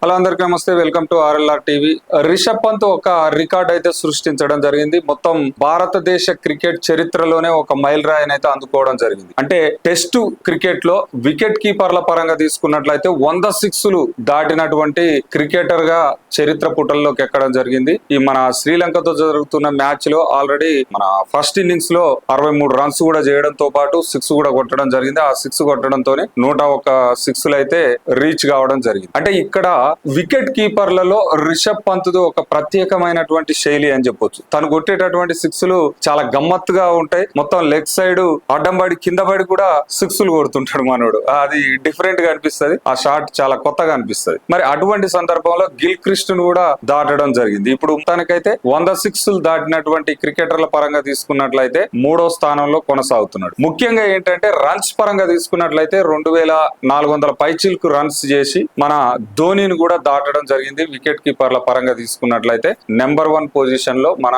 Hello అందరికీ నమస్తే, welcome to RLR TV. Rishabh Pant ఒక రికార్డ్ అయితే సృష్టించడం జరిగింది. మొత్తం భారతదేశ క్రికెట్ చరిత్రలోనే ఒక మైల్ రాయిని అయితే అందుకోవడం జరిగింది. అంటే టెస్ట్ క్రికెట్ లో వికెట్ కీపర్ల పరంగా తీసుకున్నట్లయితే 100 సిక్స్లు దాటినటువంటి క్రికెటర్ గా చరిత్ర పుటల్లోకి ఎక్కడం జరిగింది. ఈ మన శ్రీలంకతో జరుగుతున్న మ్యాచ్ లో ఆల్రెడీ మన ఫస్ట్ ఇన్నింగ్స్ లో 63 రన్స్ కూడా చేయడంతో పాటు 6 కూడా కొట్టడం జరిగింది. ఆ 6 కొట్టడంతోనే 101 సిక్స్లు అయితే రీచ్ కావడం జరిగింది. అంటే ఇక్కడ వికెట్ కీపర్లలో రిషబ్ పంత్ ఒక ప్రత్యేకమైనటువంటి శైలి అని చెప్పొచ్చు. తను కొట్టేటటువంటి సిక్స్లు చాలా గమ్మత్తుగా ఉంటాయి. మొత్తం లెగ్ సైడ్ అడ్డం పడి కింద పడి కూడా సిక్స్లు కొడుతుంటాడు మనోడు. అది డిఫరెంట్ గా అనిపిస్తుంది. ఆ షాట్ చాలా కొత్తగా అనిపిస్తుంది. మరి అటువంటి సందర్భంలో గిల్ క్రిస్ట్ కూడా దాటడం జరిగింది. ఇప్పుడు తనకైతే 100 సిక్స్లు దాటినటువంటి క్రికెటర్ల పరంగా తీసుకున్నట్లయితే 3వ స్థానంలో కొనసాగుతున్నాడు. ముఖ్యంగా ఏంటంటే రన్స్ పరంగా తీసుకున్నట్లయితే 2400 పైచిల్కు రన్స్ చేసి మన ధోనిని కూడా దాటడం జరిగింది. వికెట్ కీపర్ల పరంగా తీసుకున్నట్లయితే నెంబర్ 1 పొజిషన్ లో మన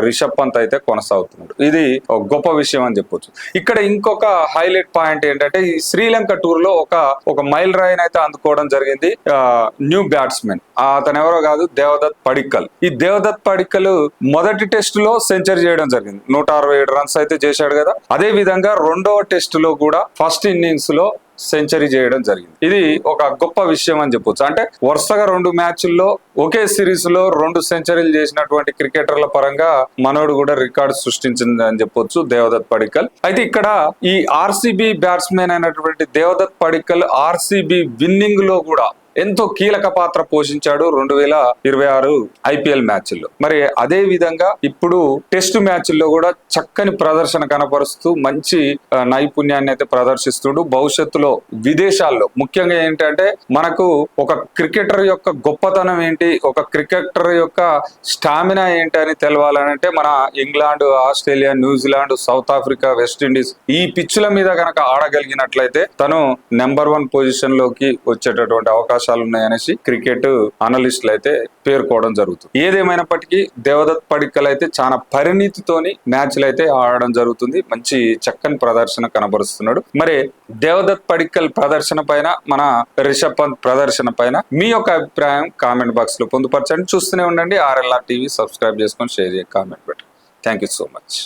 రిషబ్ పంత్ అయితే కొనసాగుతున్నాడు. ఇది ఒక గొప్ప విషయం అని చెప్పొచ్చు. ఇక్కడ ఇంకొక హైలైట్ పాయింట్ ఏంటంటే ఈ శ్రీలంక టూర్ లో ఒక మైల్ రాయిని అయితే అందుకోవడం జరిగింది. న్యూ బ్యాట్స్మెన్ అతను ఎవరో కాదు, దేవదత్ పడిక్కల్. ఈ దేవదత్ పడిక్కల్ మొదటి టెస్ట్ లో సెంచరీ చేయడం జరిగింది. 167 రన్స్ అయితే చేశాడు కదా. అదే విధంగా రెండవ టెస్ట్ లో కూడా ఫస్ట్ ఇన్నింగ్స్ లో సెంచరీ చేయడం జరిగింది. ఇది ఒక గొప్ప విషయం అని చెప్పొచ్చు. అంటే వరుసగా 2 మ్యాచ్ల్లో ఒకే సిరీస్ లో 2 సెంచరీలు చేసినటువంటి క్రికెటర్ల పరంగా మనోడు కూడా రికార్డు సృష్టించింది అని చెప్పొచ్చు దేవదత్ పడిక్కల్. అయితే ఇక్కడ ఈ ఆర్సీబీ బ్యాట్స్మెన్ అయినటువంటి దేవదత్ పడిక్కల్ ఆర్సీబీ విన్నింగ్ లో కూడా ఎంతో కీలక పాత్ర పోషించాడు 2026 ఐపీఎల్ మ్యాచ్ల్లో. మరి అదే విధంగా ఇప్పుడు టెస్ట్ మ్యాచ్ల్లో కూడా చక్కని ప్రదర్శన కనపరుస్తూ మంచి నైపుణ్యాన్ని అయితే ప్రదర్శిస్తుడు. భవిష్యత్తులో విదేశాల్లో ముఖ్యంగా ఏంటంటే మనకు ఒక క్రికెటర్ యొక్క గొప్పతనం ఏంటి, ఒక క్రికెటర్ యొక్క స్టామినా ఏంటి అని తెలవాలంటే మన England, Australia, New Zealand, south Africa, West Indies ఈ పిచ్చుల మీద కనుక ఆడగలిగినట్లయితే తను నెంబర్ 1 పొజిషన్ లోకి వచ్చేటటువంటి అవకాశం ఉన్నాయనేసి క్రికెట్ అనలిస్టులు అయితే పేర్కోవడం జరుగుతుంది. ఏదేమైనప్పటికీ దేవదత్ పడిక్కల్ అయితే చాలా పరిణితితోని మ్యాచ్లు అయితే ఆడడం జరుగుతుంది. మంచి చక్కని ప్రదర్శన కనబరుస్తున్నాడు. మరి దేవదత్ పడిక్కల్ ప్రదర్శన పైన, మన రిషబ్ పంత్ ప్రదర్శన పైన మీ యొక్క అభిప్రాయం కామెంట్ బాక్స్ లో పొందుపరచండి. చూస్తూనే ఉండండి ఆర్ఎల్ఆర్ టీవీ. సబ్స్క్రైబ్ చేసుకొని షేర్ చేసి కామెంట్ పెట్టండి. Thank you so much.